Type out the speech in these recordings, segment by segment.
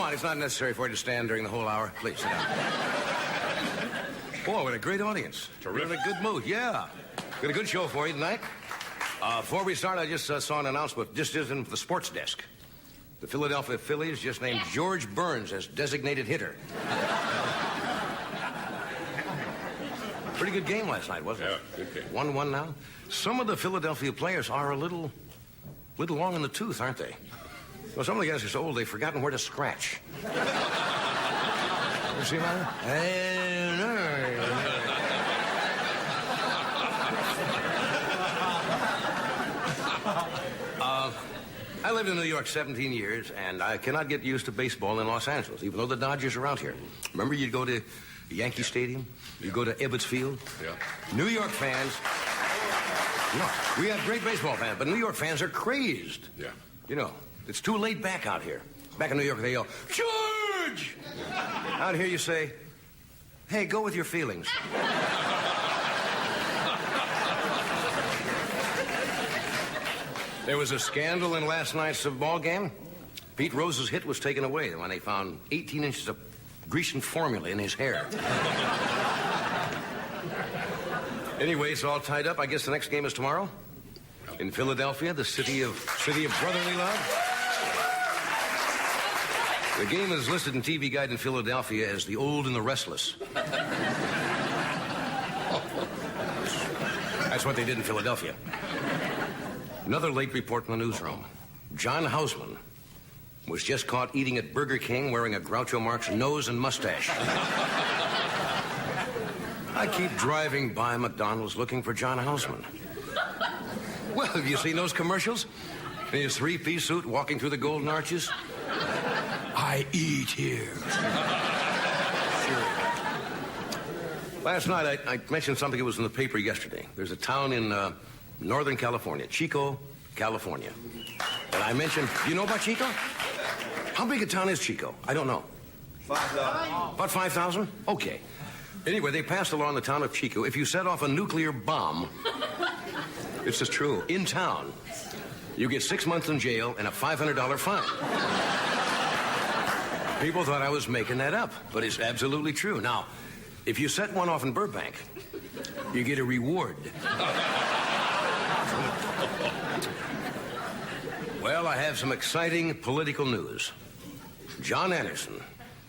come on, it's not necessary for you to stand during the whole hour. Please, sit down. Boy, what a great audience. Terrific. We're in a good mood, yeah. Got a good show for you tonight. Before we start, I just saw an announcement. Just in the sports desk. The Philadelphia Phillies just named George Burns as designated hitter. Pretty good game last night, wasn't it? Yeah, good game. 1-1 now. Some of the Philadelphia players are a little long in the tooth, aren't they? Well, some of the guys are so old they've forgotten where to scratch. You see that? I lived in New York 17 years, and I cannot get used to baseball in Los Angeles, even though the Dodgers are out here. Remember, you'd go to Yankee Stadium, you'd go to Ebbets Field. Yeah. New York fans, no, we have great baseball fans, but New York fans are crazed. Yeah. You know, it's too laid back out here. Back in New York, they yell, George! Out here, you say, hey, go with your feelings. There was a scandal in last night's ball game. Pete Rose's hit was taken away when they found 18 inches of Grecian formula in his hair. Anyway, it's all tied up. I guess the next game is tomorrow in Philadelphia, the city of brotherly love. The game is listed in TV Guide in Philadelphia as The Old and the Restless. That's what they did in Philadelphia. Another late report from the newsroom. John Houseman was just caught eating at Burger King wearing a Groucho Marx nose and mustache. I keep driving by McDonald's looking for John Houseman. Well, have you seen those commercials? In his three-piece suit walking through the Golden Arches? I eat here. Sure. Last night, I mentioned something that was in the paper yesterday. There's a town in Northern California, Chico, California. And I mentioned, do you know about Chico? How big a town is Chico? I don't know. 5,000. About 5,000? Okay. Anyway, they passed along the town of Chico. If you set off a nuclear bomb, this is true, in town, you get 6 months in jail and a $500 fine. People thought I was making that up, but it's absolutely true. Now, if you set one off in Burbank, you get a reward. Well, I have some exciting political news. John Anderson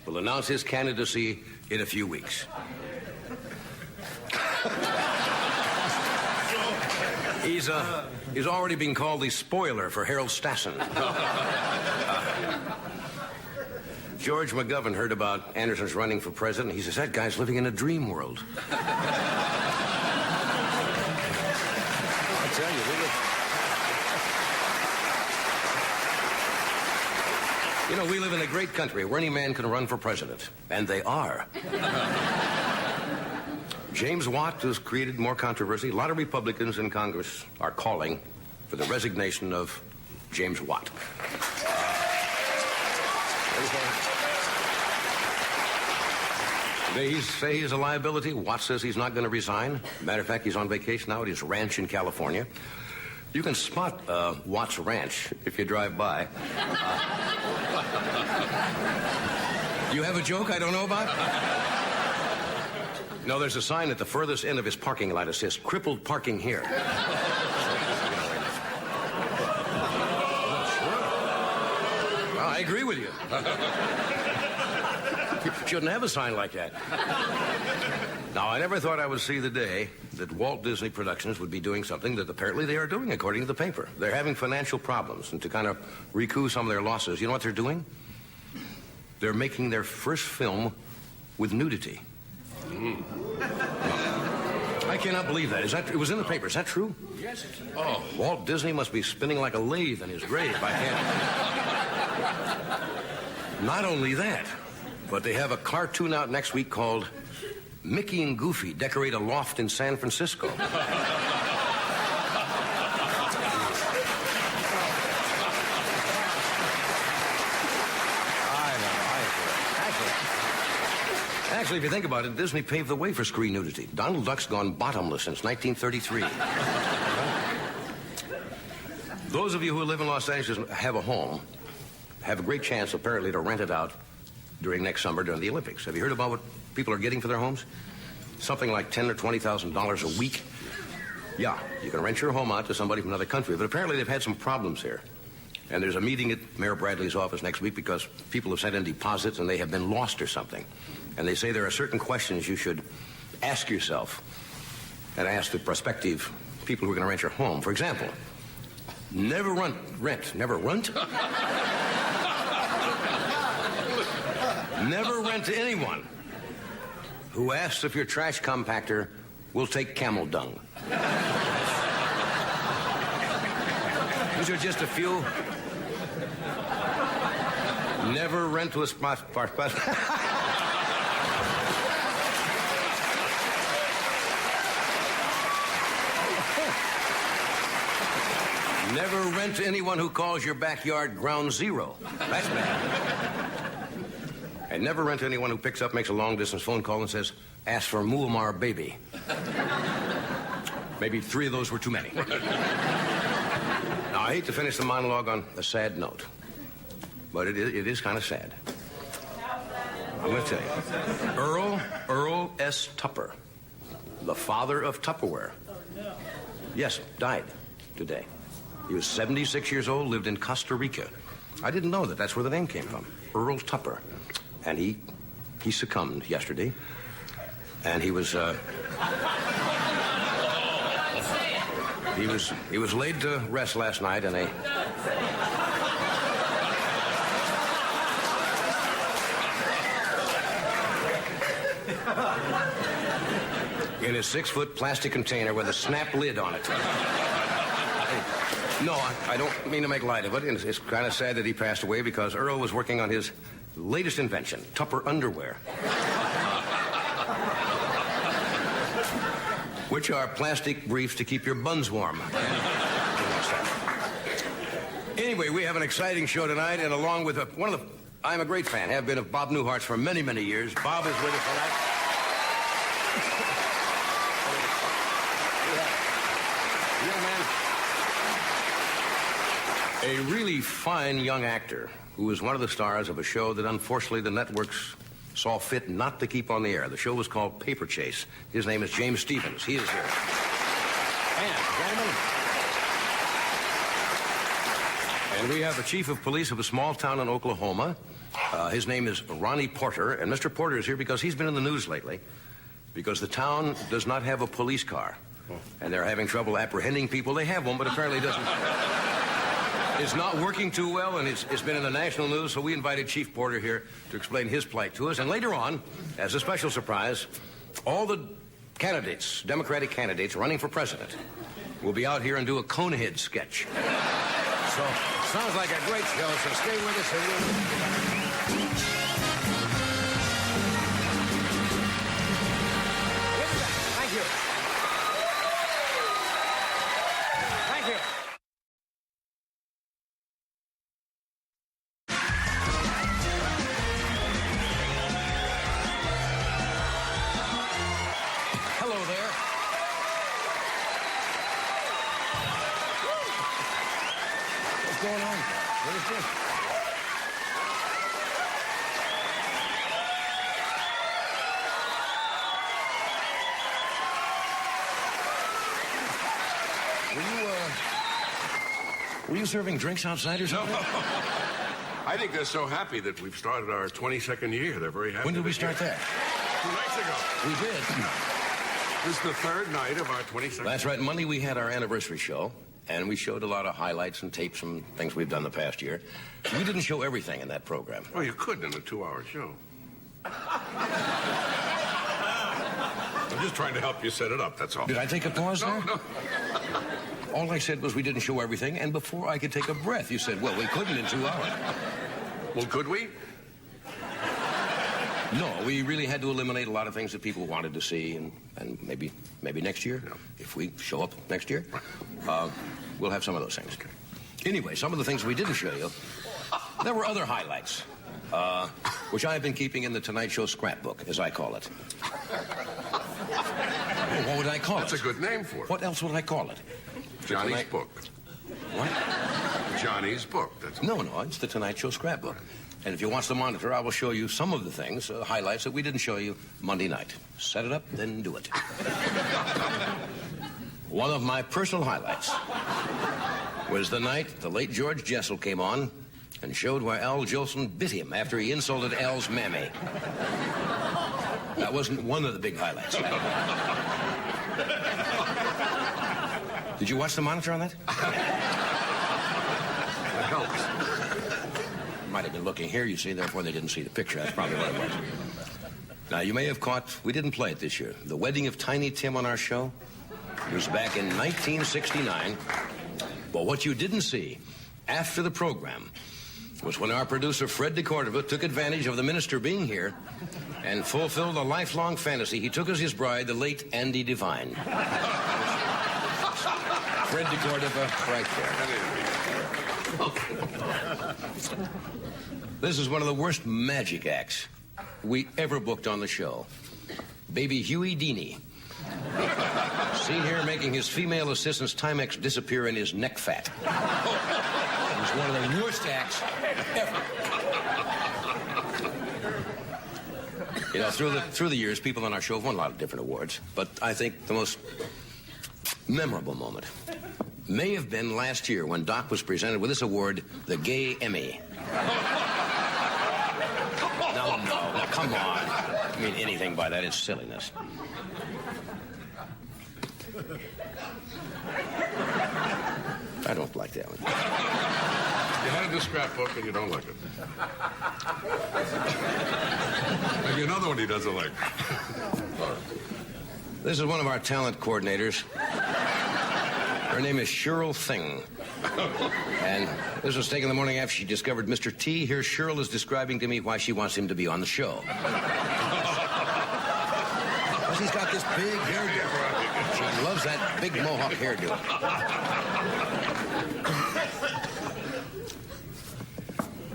will announce his candidacy in a few weeks. He's already been called the spoiler for Harold Stassen. George McGovern heard about Anderson's running for president. He says, that guy's living in a dream world. I tell you, we live in a great country where any man can run for president. And they are. James Watt has created more controversy. A lot of Republicans in Congress are calling for the resignation of James Watt. They say he's a liability. Watt says he's not going to resign. Matter of fact, he's on vacation now at his ranch in California. You can spot Watt's ranch if you drive by. You have a joke I don't know about? No, there's a sign at the furthest end of his parking lot that says, crippled parking here. Sure. Well, I agree with you. You shouldn't have a sign like that. Now, I never thought I would see the day that Walt Disney Productions would be doing something that apparently they are doing, according to the paper. They're having financial problems, and to kind of recoup some of their losses, you know what they're doing? They're making their first film with nudity. I cannot believe that. It was in the paper. Is that true? Yes. Oh, Walt Disney must be spinning like a lathe in his grave. I can't. Not only that, but they have a cartoon out next week called Mickey and Goofy Decorate a Loft in San Francisco. Actually, if you think about it, Disney paved the way for screen nudity. Donald Duck's gone bottomless since 1933. Those of you who live in Los Angeles and have a home, have a great chance, apparently, to rent it out during next summer during the Olympics. Have you heard about what people are getting for their homes? Something like $10,000 or $20,000 a week. Yeah, you can rent your home out to somebody from another country, but apparently they've had some problems here. And there's a meeting at Mayor Bradley's office next week because people have sent in deposits and they have been lost or something. And they say there are certain questions you should ask yourself and ask the prospective people who are going to rent your home. For example, never rent. Never rent to anyone who asks if your trash compactor will take camel dung. These are just a few. Never rent to a spot. Never rent to anyone who calls your backyard ground zero. That's bad. And never rent to anyone who picks up, makes a long-distance phone call and says, ask for Muammar baby. Maybe 3 of those were too many. Now, I hate to finish the monologue on a sad note, but it is kind of sad. I'm going to tell you. Earl S. Tupper, the father of Tupperware. Yes, died today. He was 76 years old, lived in Costa Rica. I didn't know that. That's where the name came from. Earl Tupper. And he succumbed yesterday. And he was laid to rest last night in a 6-foot plastic container with a snap lid on it. No, I don't mean to make light of it. And it's kind of sad that he passed away because Earl was working on his latest invention, Tupper underwear. Which are plastic briefs to keep your buns warm. Anyway, we have an exciting show tonight, and along with I'm a great fan, have been of Bob Newhart's for many, many years. Bob is with us tonight. A really fine young actor who was one of the stars of a show that unfortunately the networks saw fit not to keep on the air. The show was called Paper Chase. His name is James Stevens. He is here. And, gentlemen, and we have the chief of police of a small town in Oklahoma. His name is Ronnie Porter, and Mr. Porter is here because he's been in the news lately because the town does not have a police car, and they're having trouble apprehending people. They have one, but apparently doesn't. It's not working too well, and it's been in the national news, so we invited Chief Porter here to explain his plight to us. And later on, as a special surprise, all the candidates, Democratic candidates running for president, will be out here and do a Conehead sketch. So, sounds like a great show, so stay with us. Thank you. Thank you. What's going on? What is this? Were you serving drinks outside or something? No. I think they're so happy that we've started our 22nd year. They're very happy. When did we start that? 2 nights ago. We did. This is the 3rd night of our 22nd. That's right. Monday we had our anniversary show, and we showed a lot of highlights and tapes and things we've done the past year. We didn't show everything in that program. Oh, you could in a 2-hour show. I'm just trying to help you set it up, that's all. Did I take a pause there? No. All I said was we didn't show everything, and before I could take a breath, you said, well, we couldn't in 2 hours. Well, could we? No, we really had to eliminate a lot of things that people wanted to see, and maybe next year, if we show up next year, we'll have some of those things. Okay. Anyway, some of the things we didn't show you, there were other highlights, which I have been keeping in the Tonight Show scrapbook, as I call it. Well, what would I call it? That's a good name for it. What else would I call it? Johnny's book. What? Johnny's book. That's No, it's the Tonight Show scrapbook. And if you watch the monitor, I will show you some of the things, highlights that we didn't show you Monday night. Set it up, then do it. One of my personal highlights was the night the late George Jessel came on and showed where Al Jolson bit him after he insulted Al's mammy. That wasn't one of the big highlights. Did you watch the monitor on that? That helps. Might have been looking here, you see, therefore they didn't see the picture. That's probably what it was. Now, you may have caught, we didn't play it this year, the wedding of Tiny Tim on our show. It was back in 1969. But what you didn't see after the program was when our producer, Fred DeCordova, took advantage of the minister being here and fulfilled a lifelong fantasy. He took as his bride the late Andy Devine. Fred DeCordova, right there. This is one of the worst magic acts we ever booked on the show. Baby Huey Deeney. Seen here making his female assistant's Timex disappear in his neck fat. It was one of the worst acts ever. You know, through the years, people on our show have won a lot of different awards, but I think the most memorable moment may have been last year when Doc was presented with this award, the Gay Emmy. No, come on. I mean, anything by that is silliness. I don't like that one. You had it in the scrapbook and you don't like it. Maybe another one he doesn't like. This is one of our talent coordinators. Her name is Cheryl Thing. And this was taken the morning after she discovered Mr. T. Here Cheryl is describing to me why she wants him to be on the show. Because he's got this big hairdo. She loves that big mohawk hairdo.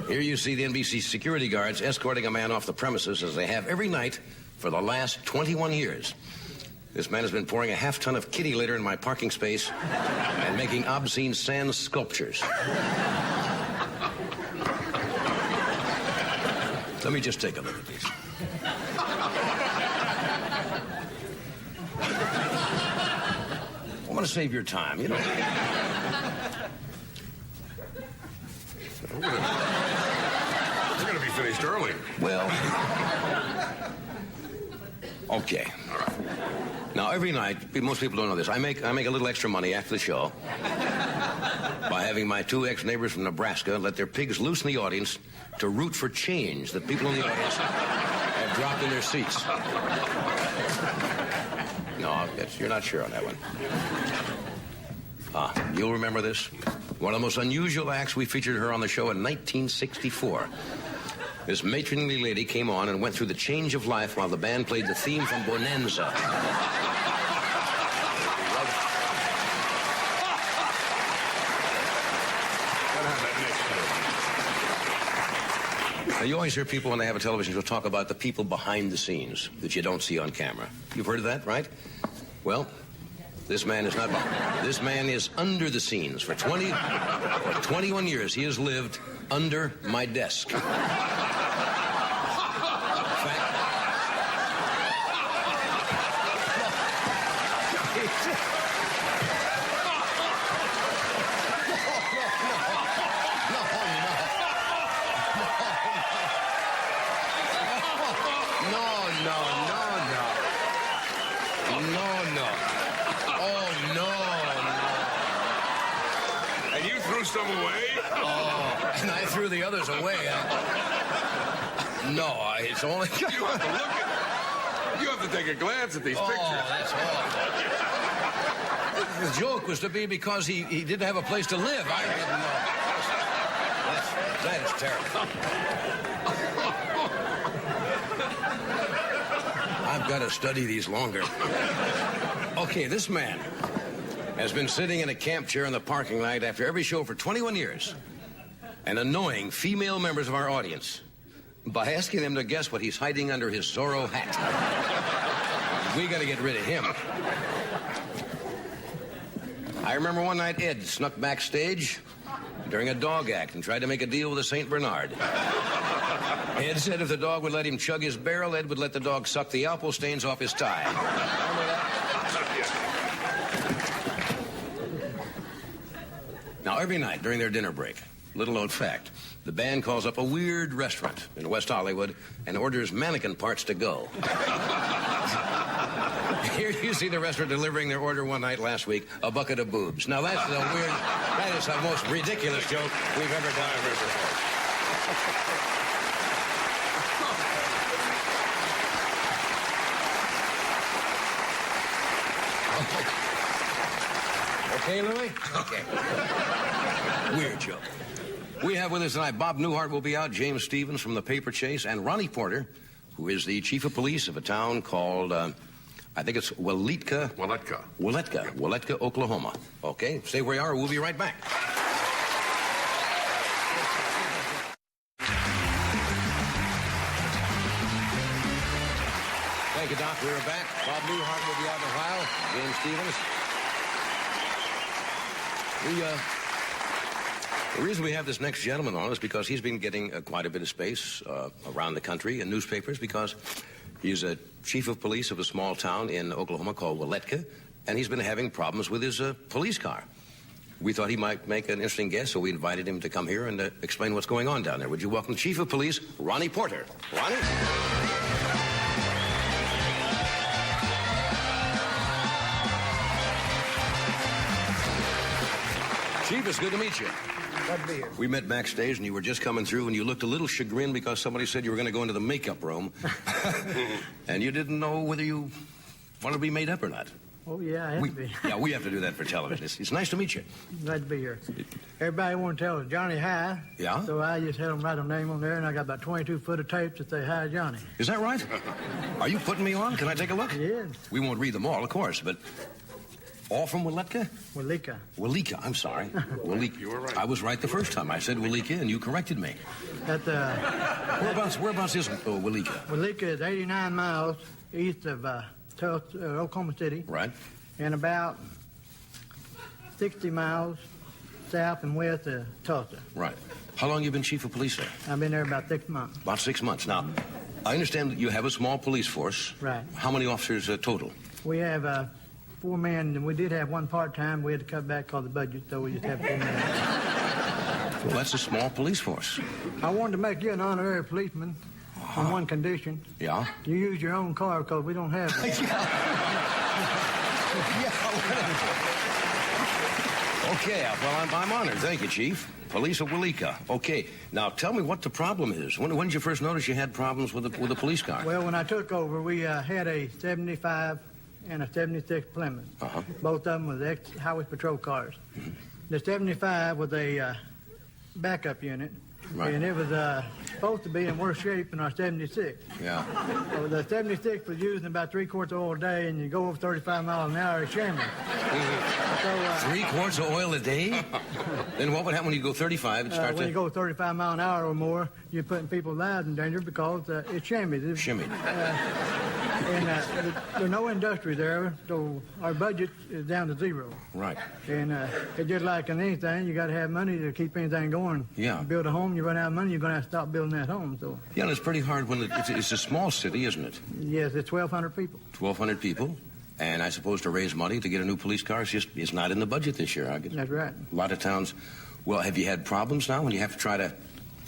Here you see the NBC security guards escorting a man off the premises as they have every night for the last 21 years. This man has been pouring a half-ton of kitty litter in my parking space and making obscene sand sculptures. Let me just take a look at these. I want to save your time, you know. We're going to be finished early. Well, okay. All right. Now, every night, most people don't know this, I make a little extra money after the show by having my two ex-neighbors from Nebraska let their pigs loose in the audience to root for change that people in the audience have dropped in their seats. No, you're not sure on that one. You'll remember this. One of the most unusual acts, we featured her on the show in 1964. This matronly lady came on and went through the change of life while the band played the theme from Bonanza. Now, you always hear people when they have a television show talk about the people behind the scenes that you don't see on camera. You've heard of that, right? Well, this man is not behind. This man is under the scenes. For 21 years, he has lived under my desk. Some away? Oh, and I threw the others away. No, it's only... You have to look at... You have to take a glance at these pictures. Oh, that's awful. The joke was to be because he didn't have a place to live. I didn't know. That is terrible. I've got to study these longer. Okay, this man has been sitting in a camp chair in the parking lot after every show for 21 years and annoying female members of our audience by asking them to guess what he's hiding under his Zorro hat. We got to get rid of him. I remember one night Ed snuck backstage during a dog act and tried to make a deal with a St. Bernard. Ed said if the dog would let him chug his barrel, Ed would let the dog suck the apple stains off his tie. Remember that? Now, every night during their dinner break, little known fact, the band calls up a weird restaurant in West Hollywood and orders mannequin parts to go. Here you see the restaurant delivering their order one night last week, a bucket of boobs. Now, that is the most ridiculous joke we've ever done. Okay, Louie? Okay. Weird joke. We have with us tonight Bob Newhart will be out, James Stevens from the Paper Chase, and Ronnie Porter, who is the chief of police of a town called, I think it's Waletka, Oklahoma. Okay, stay where you are. We'll be right back. Thank you, Doc. We're back. Bob Newhart will be out in a while. James Stevens. The reason we have this next gentleman on is because he's been getting quite a bit of space around the country in newspapers because he's a chief of police of a small town in Oklahoma called Waletka, and he's been having problems with his police car. We thought he might make an interesting guest, so we invited him to come here and explain what's going on down there. Would you welcome the chief of police, Ronnie Porter? Ronnie? Chief, it's good to meet you. Glad to be here. We met backstage, and you were just coming through, and you looked a little chagrined because somebody said you were going to go into the makeup room. And you didn't know whether you wanted to be made up or not. Oh, yeah, I have to be. Yeah, we have to do that for television. It's nice to meet you. Glad to be here. Everybody want to tell Johnny hi. Yeah? So I just had them write a name on there, and I got about 22 foot of tape that say, hi, Johnny. Is that right? Are you putting me on? Can I take a look? Yes. We won't read them all, of course, but... All from Waletka? Waletka, I'm sorry. Waletka. You were right. I was right the first time. I said Waletka, and you corrected me. Whereabouts is Waletka? Waletka is 89 miles east of Oklahoma City. Right. And about 60 miles south and west of Tulsa. Right. How long you been chief of police there? I've been there about 6 months. About 6 months. Now, I understand that you have a small police force. Right. How many officers total? We have 4 men, and we did have one part-time. We had to cut back because of the budget, so we just have 4 men. Well, that's a small police force. I wanted to make you an honorary policeman on one condition. Yeah? You use your own car because we don't have one. Okay, well, I'm honored. Thank you, Chief. Police of Waletka. Okay, now tell me what the problem is. When did you first notice you had problems with the police car? Well, when I took over, we had a 75 and a 76 Plymouth. Uh-huh. Both of them were ex-highway patrol cars. Mm-hmm. The 75 was a backup unit, right. And it was supposed to be in worse shape than our 76. Yeah. So the 76 was using about 3 quarts of oil a day, and you go over 35 miles an hour, it's shaming. So, 3 quarts of oil a day? Then what would happen when you go 35? When you go 35 miles an hour or more, you're putting people's lives in danger because it's shimmied. Shimmied. And there's no industry there, so our budget is down to 0. Right. And it's just like in anything, you got to have money to keep anything going. Yeah. You build a home, you run out of money, you're going to have to stop building that home. So. Yeah, and it's pretty hard when it's a small city, isn't it? Yes, it's 1,200 people. 1,200 people. And I suppose to raise money to get a new police car it's not in the budget this year. That's right. A lot of towns. Well, have you had problems now when you have to try to...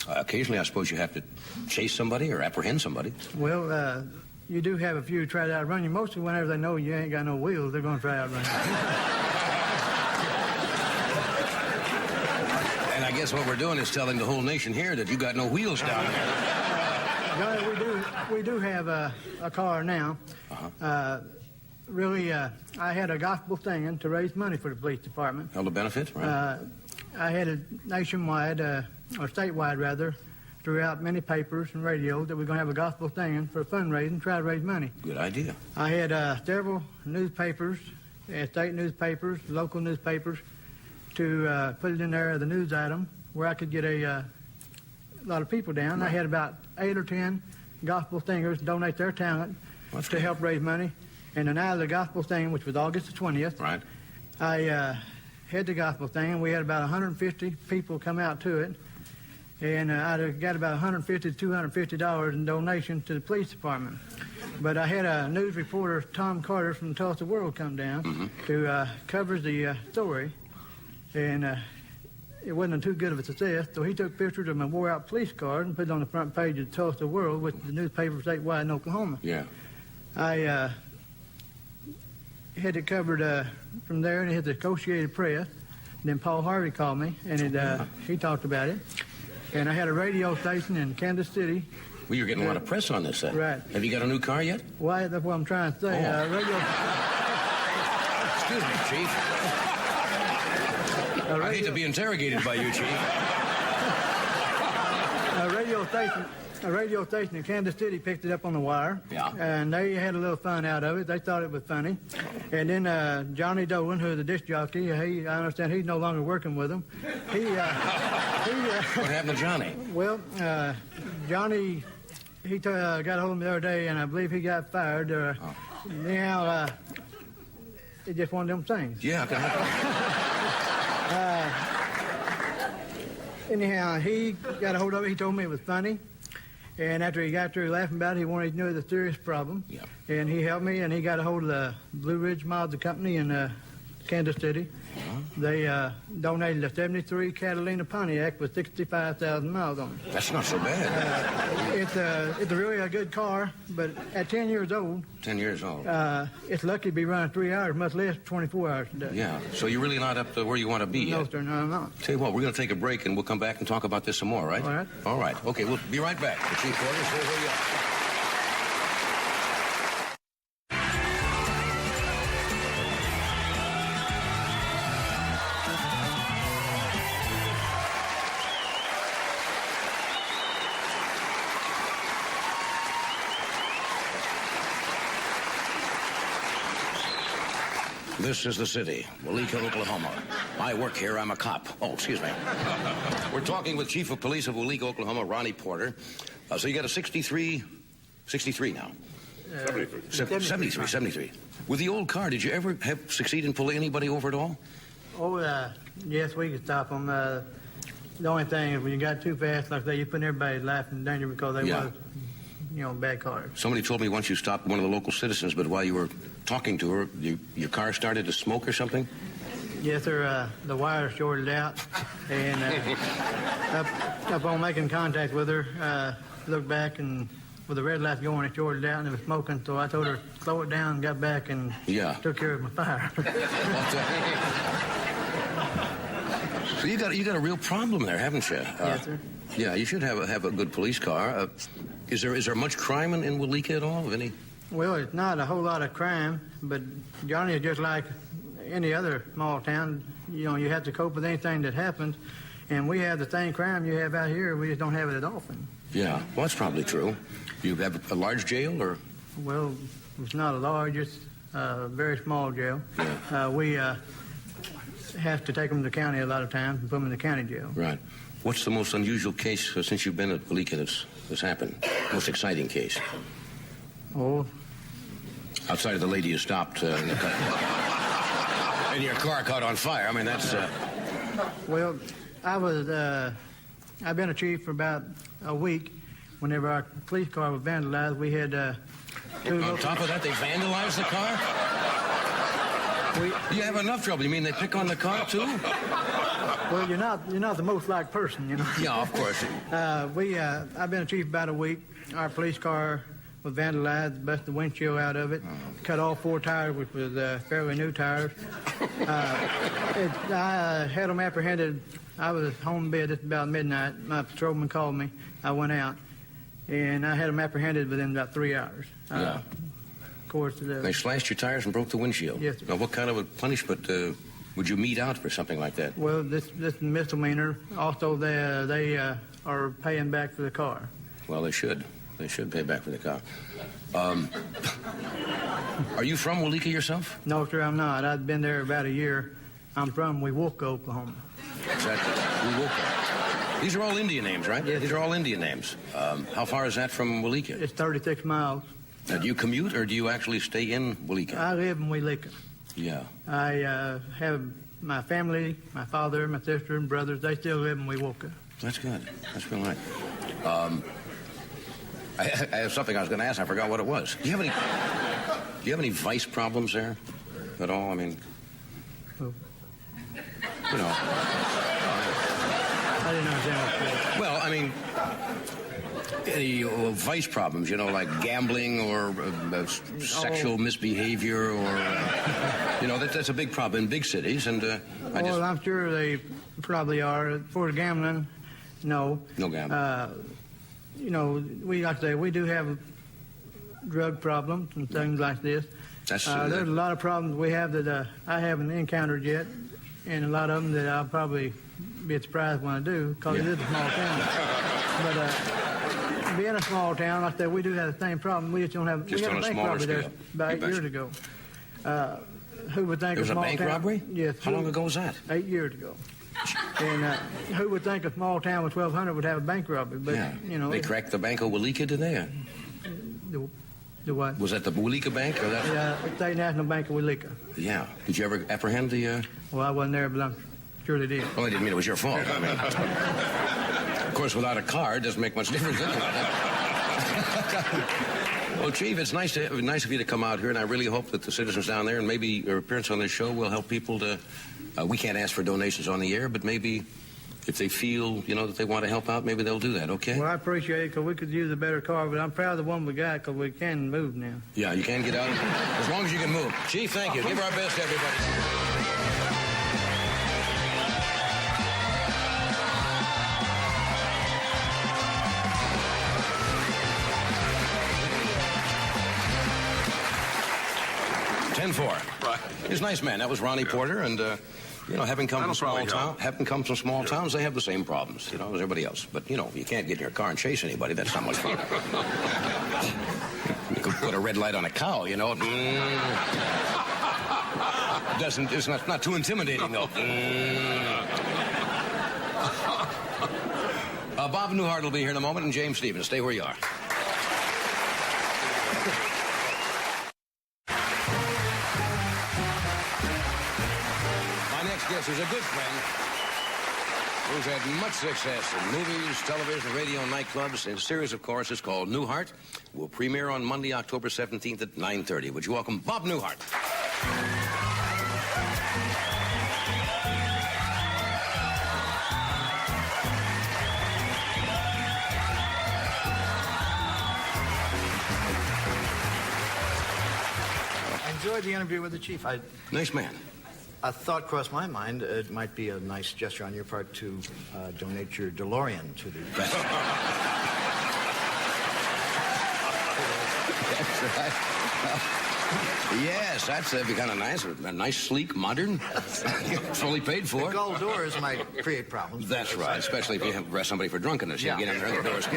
occasionally, I suppose you have to chase somebody or apprehend somebody. Well, you do have a few try to outrun you. Mostly whenever they know you ain't got no wheels, they're going to try to outrun you. And I guess what we're doing is telling the whole nation here that you got no wheels down there. Johnny, we do have a car now. Uh-huh. Really, I had a gospel singing to raise money for the police department. Held a benefit, right? I had it nationwide, or statewide rather, throughout many papers and radios that we're going to have a gospel singing for fundraising, try to raise money. Good idea. I had several newspapers, state newspapers, local newspapers, to put it in there as a news item where I could get a lot of people down. Right. I had about 8 or 10 gospel singers donate their talent to help raise money. And the night of the gospel singing, which was August the 20th, right. I had the gospel thing, and we had about 150 people come out to it. And I'd got about $150 to $250 in donation to the police department. But I had a news reporter, Tom Carter from Tulsa World, come down to cover the story. And it wasn't too good of a success, so he took pictures of my wore-out police car and put it on the front page of the Tulsa World, which the newspaper statewide in Oklahoma. Yeah. I had it covered from there, and it hit the Associated Press. Then Paul Harvey called me, and he talked about it. And I had a radio station in Kansas City. Well, you're getting a lot of press on this, then. Right. Have you got a new car yet? Why, that's what I'm trying to say. Oh. Radio... Excuse me, Chief. I hate to be interrogated by you, Chief. A radio station in Kansas City picked it up on the wire. Yeah. And they had a little fun out of it. They thought it was funny. And then Johnny Dolan, who's the disc jockey, I understand he's no longer working with them. What happened to Johnny? Well, Johnny, he got a hold of me the other day, and I believe he got fired. Anyhow, it's just one of them things. Yeah, I can Anyhow, he got a hold of it. He told me it was funny. And after he got through laughing about it, he wanted to know the serious problem. Yeah. And he helped me, and he got a hold of the Blue Ridge Mazda Company in Kansas City. They donated a 73 Catalina Pontiac with 65,000 miles on it. That's not so bad. It's really a good car, but at 10 years old... 10 years old. It's lucky to be running 3 hours, much less 24 hours a day. Yeah, so you're really not up to where you want to be No, yet. sir, no, I'm not. Tell you what, we're going to take a break, and we'll come back and talk about this some more, right? All right. All right. Okay, we'll be right back. The Chief Quarters, here we are. This is the city, Waleeka, Oklahoma. I work here. I'm a cop. Oh, excuse me. We're talking with Chief of Police of Waleeka, Oklahoma, Ronnie Porter. So you got a 63 now. 73. With the old car, did you ever succeed in pulling anybody over at all? Oh, yes, we could stop them. The only thing is when you got too fast like that, you put everybody's life in danger because they was, bad cars. Somebody told me once you stopped one of the local citizens, but while you were talking to her, your car started to smoke or something? Yes, sir. The wire shorted out, and up on making contact with her, looked back, and with the red light going, it shorted out, and it was smoking. So I told her slow it down, got back, and took care of my fire. So you got a real problem there, haven't you? Yes, sir. Yeah, you should have a good police car. Is there much crime in Waleeka at all? Any? Well, it's not a whole lot of crime, but Johnny is just like any other small town. You have to cope with anything that happens, and we have the same crime you have out here. We just don't have it as often. Yeah, well, that's probably true. You have a large jail, or? Well, it's not a large, it's a very small jail. Yeah. We have to take them to the county a lot of times and put them in the county jail. Right. What's the most unusual case since you've been at Waleeka that's happened? Most exciting case? Oh. Outside of the lady you stopped and your car caught on fire. I mean, that's... Well, I've been a chief for about a week. Whenever our police car was vandalized, we had On top of that, they vandalized the car? You have enough trouble. You mean they pick on the car, too? Well, you're not the most liked person, Yeah, of course. I've been a chief about a week. Our police car was vandalized, busted the windshield out of it, cut all 4 tires, which was fairly new tires. I had them apprehended. I was home in bed just about midnight. My patrolman called me. I went out, and I had them apprehended within about 3 hours. Yeah. Of course. They slashed your tires and broke the windshield. Yes, sir. Now, what kind of a punishment would you mete out for something like that? Well, this misdemeanor. Also, they are paying back for the car. Well, they should. They should pay back for the car. Are you from Waleeka yourself? No, sir, I'm not. I've been there about a year. I'm from Wewoka, Oklahoma. Exactly. Wewoka. These are all Indian names, right? Yes. These are all Indian names. How far is that from Waleeka? It's 36 miles. Now, do you commute, or do you actually stay in Waleeka? I live in Waleeka. Yeah. I have my family, my father, my sister, and brothers, they still live in Wewoka. That's good. That's real nice. I have something I was going to ask. I forgot what it was. Do you have any vice problems there at all? I mean, Oh, you know. I didn't understand what you said. Well, I mean, any vice problems, you know, like gambling or sexual misbehavior or, you know, that's a big problem in big cities. And Well, I'm sure they probably are. For gambling, no. No gambling. You know, like I say, we do have drug problems and things like this. There's a lot of problems we have that I haven't encountered yet, and a lot of them that I'll probably be surprised when I do, because it is a small town. But being a small town, like that, we do have the same problem. We just don't have. Just we had on a a bank smaller robbery there scale. about 8 years ago. Who would think There was a small bank town, robbery? Yes. How long ago was that? 8 years ago. And who would think a small town with 1,200 would have a bank robbery? But you know, they cracked the Bank of Walika, did they? The what? Was that the Walika Bank or that? Yeah, State National Bank of Walika. Yeah. Did you ever apprehend the? Well, I wasn't there, but I'm sure they did. Well, I didn't mean it was your fault. I mean, of course, without a car, it doesn't make much difference. Well, Chief, it's nice of you to come out here, and I really hope that the citizens down there, and maybe your appearance on this show will help people to. We can't ask for donations on the air, but maybe if they feel, you know, that they want to help out, maybe they'll do that, okay? Well, I appreciate it, because we could use a better car, but I'm proud of the one we got, because we can move now. Yeah, you can get out, as long as you can move. Chief, thank you. Give our best to everybody. Right. He's a nice man. That was Ronnie Porter, and you know, having come from small towns, they have the same problems, you know, as everybody else. But you know, you can't get in your car and chase anybody. That's not much fun. You could put a red light on a cow, you know. It's not too intimidating though. Bob Newhart will be here in a moment, and James Stevens. Stay where you are. Yes, he's a good friend who's had much success in movies, television, radio, and nightclubs. His series, of course, is called Newhart. Will premiere on Monday, October 17th at 9:30. Would you welcome Bob Newhart? I enjoyed the interview with the chief. Nice man. A thought crossed my mind. It might be a nice gesture on your part to donate your DeLorean to the... That's right. Yes, that'd be kind of nice. A nice, sleek, modern, fully paid for. The gold doors might create problems. That's right, especially if you arrest somebody for drunkenness. You get in there, the doors.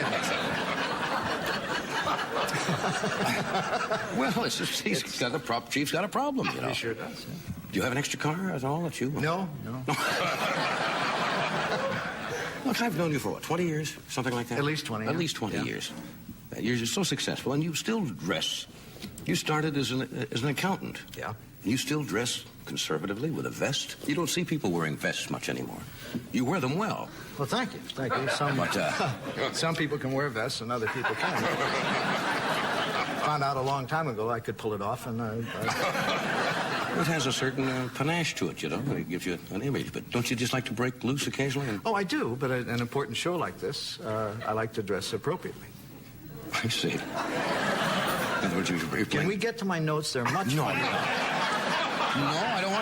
Well, it's just, Chief's got a problem, you know. He sure does. Yeah. Do you have an extra car at all that you... No. Look, I've known you for, what, 20 years? Something like that? At least 20. At least 20 years. You're so successful, and you still dress. You started as an accountant. Yeah. You still dress conservatively with a vest. You don't see people wearing vests much anymore. You wear them well. Well, thank you. Thank you. Some people can wear vests and other people can't. Found out a long time ago I could pull it off, and It has a certain panache to it, you know. It gives you an image. But don't you just like to break loose occasionally? Oh, I do, but at an important show like this, I like to dress appropriately. I see. In other words, Can we get to my notes? They're much No, funnier. No, I don't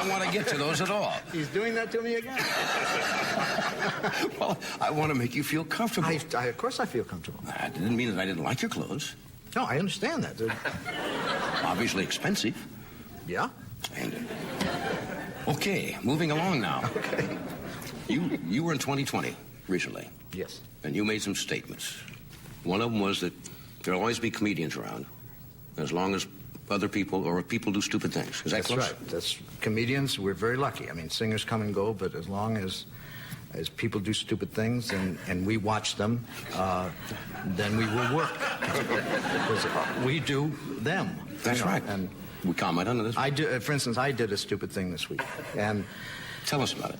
want to get to those at all. He's doing that to me again. Well, I want to make you feel comfortable. Of course I feel comfortable. That didn't mean that I didn't like your clothes. No, I understand that. Obviously expensive. Yeah? And okay, moving along now. Okay. You were in 2020 recently. Yes. And you made some statements. One of them was that there'll always be comedians around as long as other people or people do stupid things. Is that That's close? right. That's comedians. We're very lucky. I mean, singers come and go, but as long as people do stupid things and we watch them, then we will work. Because we do them. That's right. And We comment on this? I do. For instance, I did a stupid thing this week, and Tell us about it.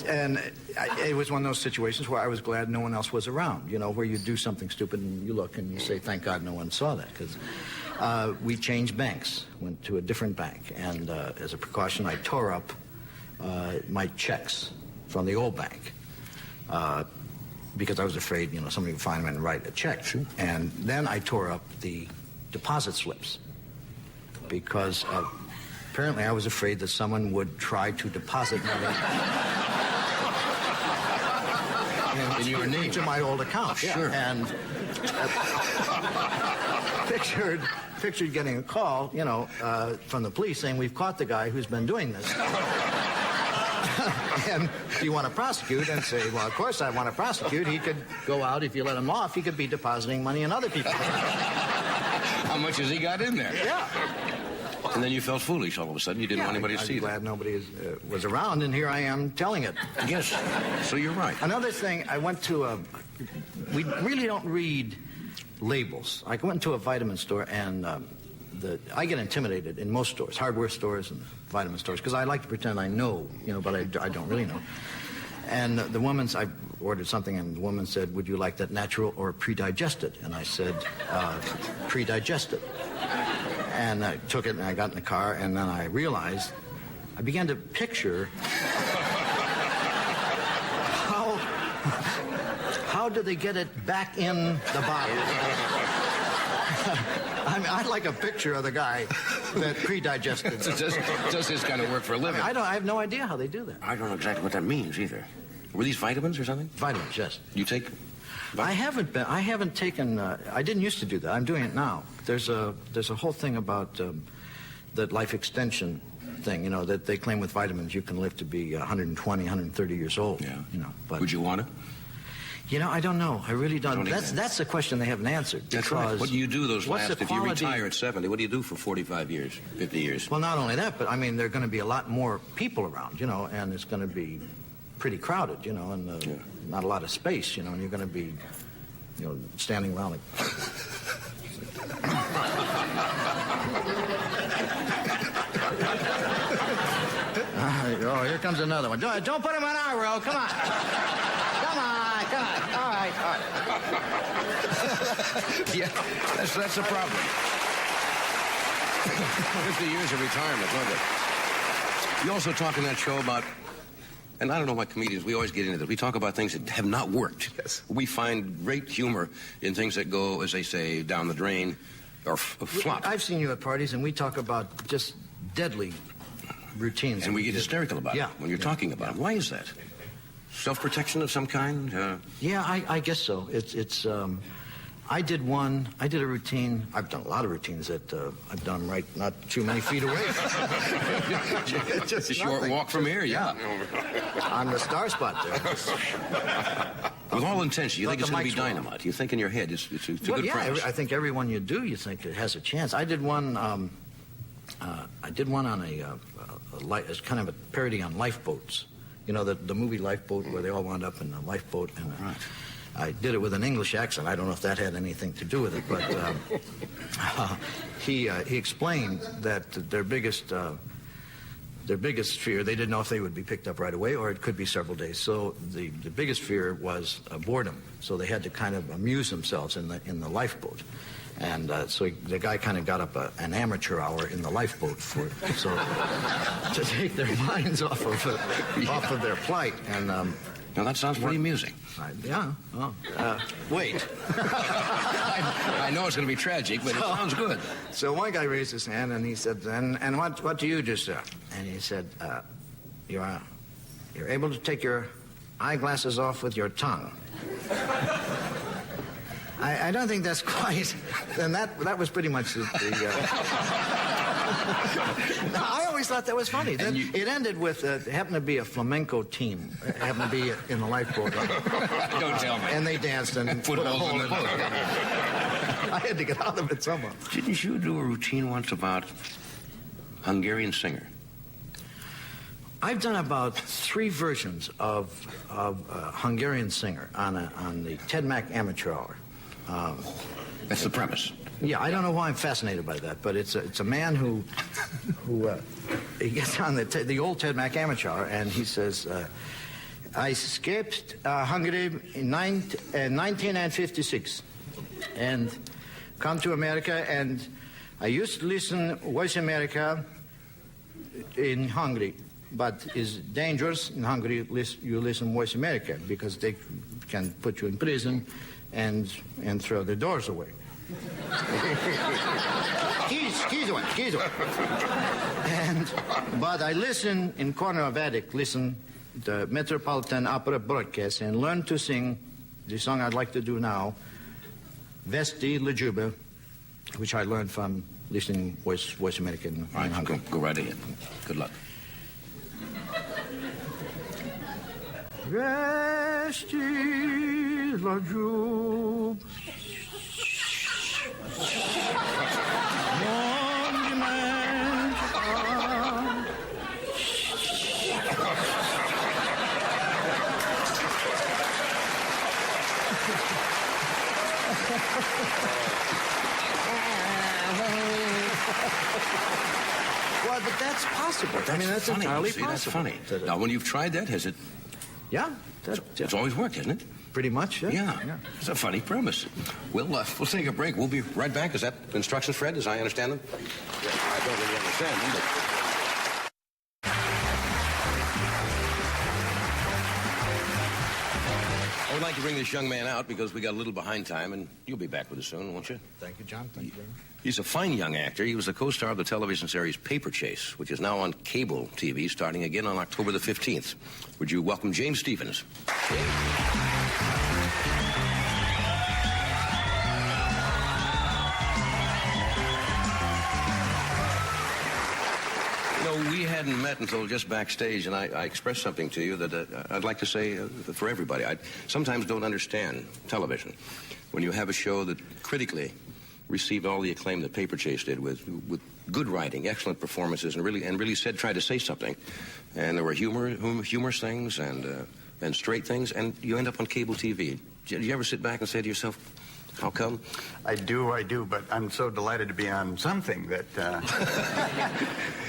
And it was one of those situations where I was glad no one else was around, you know, where you do something stupid and you look and you say, thank God no one saw that. Because we changed banks, went to a different bank. And as a precaution, I tore up my checks from the old bank because I was afraid, you know, somebody would find them and write a check. Sure. And then I tore up the deposit slips because apparently I was afraid that someone would try to deposit money in your name to my old account. Sure. And pictured getting a call, you know, from the police saying, we've caught the guy who's been doing this. And do you want to prosecute? And say, well, of course I want to prosecute. He could go out, if you let him off, he could be depositing money in other people's accounts. How much has he got in there? Yeah. And then you felt foolish all of a sudden. You didn't want anybody to see I'm glad nobody was around, and here I am telling it. Yes. So you're right. Another thing, I went to we really don't read labels. I went to a vitamin store, and I get intimidated in most stores, hardware stores and vitamin stores, because I like to pretend I know, you know, but I don't really know. And I ordered something, and the woman said, would you like that natural or pre-digested? And I said, pre-digested. And I took it, and I got in the car, and then I realized, I began to picture how do they get it back in the bottle? I mean, I'd like a picture of the guy that pre-digested. Does this kind of work for a living? I have no idea how they do that. I don't know exactly what that means either. Were these vitamins or something? Vitamins, yes. You take? I haven't taken. I didn't used to do that. I'm doing it now. There's a whole thing about that life extension thing. You know, that they claim with vitamins you can live to be 120, 130 years old. Yeah. You know, but would you want to? You know, I don't know. I really don't. That's That's the question they haven't answered. That's right. What do you do those last? If you retire at 70, what do you do for 45 years, 50 years? Well, not only that, but I mean, there are going to be a lot more people around. You know, and it's going to be pretty crowded. You know, and not a lot of space. You know, and you're going to be, you know, standing around like. Oh, here comes another one. Don't put him on our row. Come on. Come on. All right. Yeah, that's the problem. 50 years of retirement, wasn't it? You also talk in that show about, and I don't know what comedians, we always get into this. We talk about things that have not worked. Yes. We find great humor in things that go, as they say, down the drain or flop. I've seen you at parties, and we talk about just deadly routines. And we get hysterical about it when you're talking about it. Why is that? Self-protection of some kind? Yeah, I guess so. It's. I did a routine. I've done a lot of routines that I've done right not too many feet away. Just a short walk from here, yeah. On the star spot there. With all intention, you Let think it's the going to be mics roll. dynamite. You think in your head it's a good premise. I think every one you do, you think it has a chance. I did one. I did one on it's kind of a parody on lifeboats. You know, the movie Lifeboat, where they all wound up in a lifeboat. And right. I did it with an English accent. I don't know if that had anything to do with it, but he explained that their biggest fear, they didn't know if they would be picked up right away or it could be several days. So the biggest fear was boredom. So they had to kind of amuse themselves in the lifeboat. And so the guy kind of got up an amateur hour in the lifeboat to take their minds off of their plight. And now that sounds pretty amusing. Wait. I know it's going to be tragic, but it sounds good. So one guy raised his hand and he said, "And what do you do, sir?" And he said, "You're able to take your eyeglasses off with your tongue." I don't think that's quite. And that was pretty much the I always thought that was funny. It ended with it happened to be a flamenco team. It happened to be in the lifeboat. Don't tell me. And they danced and put a hole in the boat. I had to get out of it somehow. Didn't you do a routine once about Hungarian singer? I've done about 3 versions of Hungarian Singer on the Ted Mack Amateur Hour. That's the premise. Yeah, I don't know why I'm fascinated by that, but it's a man who he gets on the old Ted Mack amateur, and he says, I escaped Hungary in 1956 and come to America, and I used to listen Voice America in Hungary, but it's dangerous in Hungary. You listen Voice America because they can put you in prison and throw the doors away. keys away. But I listen in corner of attic, listen the Metropolitan Opera broadcast, and learn to sing the song I'd like to do now, Vesti Legiube, which I learned from listening Voice America in Hungary. Go right ahead. Good luck. Vesti Legiube. Well, but that's possible. I mean, that's funny. entirely See, possible. That's funny. Now, when you've tried that, has it? Yeah. It's always worked, hasn't it? Pretty much, yeah. Yeah. It's a funny premise. We'll take a break. We'll be right back. Is that instructions, Fred, as I understand them? Yeah, I don't really understand them, but... I would like to bring this young man out because we got a little behind time, and you'll be back with us soon, won't you? Thank you, John. Thank you very much. He's a fine young actor. He was the co-star of the television series Paper Chase, which is now on cable TV starting again on October the 15th. Would you welcome James Stephens? We hadn't met until just backstage, and I expressed something to you that I'd like to say for everybody. I sometimes don't understand television. When you have a show that critically received all the acclaim that Paper Chase did with good writing, excellent performances, and really tried to say something. And there were humorous things and straight things, and you end up on cable TV. Did you ever sit back and say to yourself, how come? I do, but I'm so delighted to be on something that,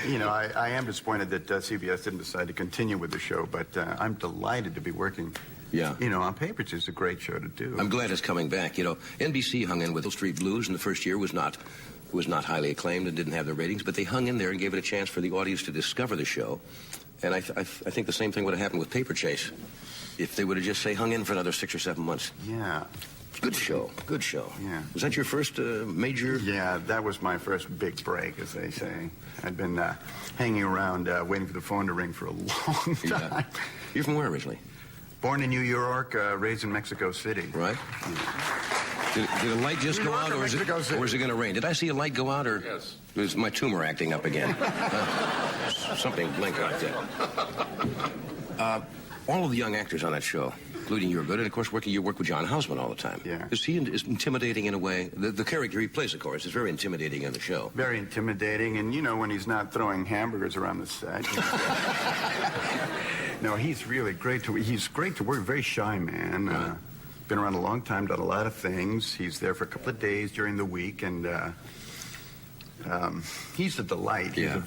I am disappointed that CBS didn't decide to continue with the show, but I'm delighted to be working, on Paper Chase. It's a great show to do. I'm glad it's coming back. NBC hung in with Hill Street Blues in the first year, was not highly acclaimed and didn't have the ratings, but they hung in there and gave it a chance for the audience to discover the show. And I think the same thing would have happened with Paper Chase if they would have just, hung in for another 6 or 7 months. Yeah. Good show. Yeah. Was that your first major? Yeah, that was my first big break, as they say. I'd been hanging around waiting for the phone to ring for a long time. Yeah. You're from where originally? Born in New York, raised in Mexico City. Right. Yeah. Did a light just go out, or is it going to rain? Did I see a light go out, or is my tumor acting up again? Something blink out there. All of the young actors on that show, including you, are good, and of course you work with John Houseman all the time. Yeah. Is he intimidating in a way? The character he plays, of course, is very intimidating in the show. Very intimidating, and when he's not throwing hamburgers around the set. No, he's really great he's great to work. Very shy man. Right. Been around a long time, done a lot of things. He's there for a couple of days during the week, and he's a delight. Yeah.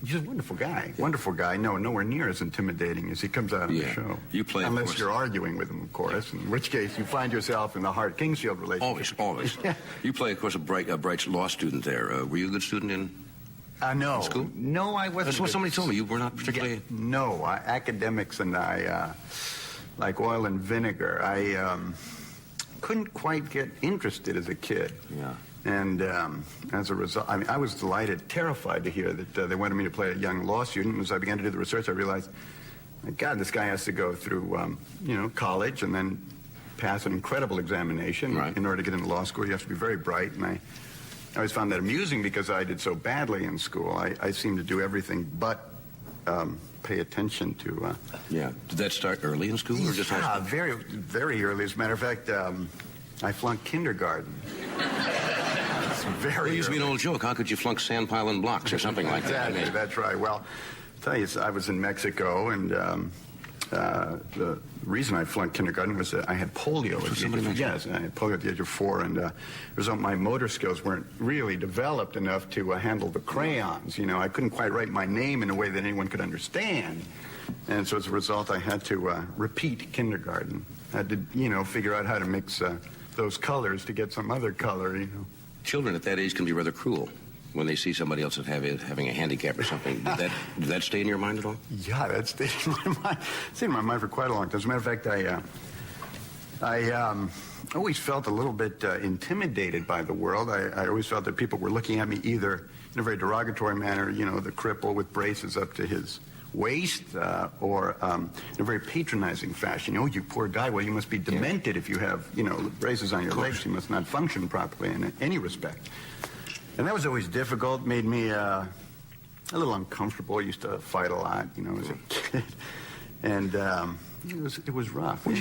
He's a wonderful guy. Wonderful guy. No, nowhere near as intimidating as he comes out on the show. You play, unless you're arguing with him, of course, in which case you find yourself in the Hart-Kingsfield relationship. Always. You play, of course, a bright law student there. Were you a good student in school? No, I wasn't. That's what somebody told me. You were not particularly... Yeah, no, academics and I, like oil and vinegar. I couldn't quite get interested as a kid. Yeah. And as a result, I was terrified to hear that they wanted me to play a young law student. And as I began to do the research, I realized, my God, this guy has to go through, college and then pass an incredible examination. Right. In order to get into law school, you have to be very bright. And I always found that amusing because I did so badly in school. I seemed to do everything but pay attention to... Yeah. Did that start early in school or just high school? Very, very early. As a matter of fact, I flunked kindergarten. There used to be an old joke. How could you flunk sand pile and blocks or something like that? Exactly, that's right. Well, I'll tell you, I was in Mexico, and the reason I flunked kindergarten was that I had polio. Yes, I had polio at the age of 4, and as a result, my motor skills weren't really developed enough to handle the crayons. You know, I couldn't quite write my name in a way that anyone could understand. And so as a result, I had to repeat kindergarten. I had to, you know, figure out how to mix those colors to get some other color, you know. Children at that age can be rather cruel when they see somebody else having a handicap or something. Did that stay in your mind at all? Yeah, that stayed in my mind. It stayed in my mind for quite a long time. As a matter of fact, I always felt a little bit intimidated by the world. I always felt that people were looking at me either in a very derogatory manner, you know, the cripple with braces up to his waist, or in a very patronizing fashion. Oh, you poor guy, well, you must be demented if you have, you know, braces on your legs. You must not function properly in any respect. And that was always difficult, made me a little uncomfortable. I used to fight a lot, you know, as a kid. And it was rough. Where'd you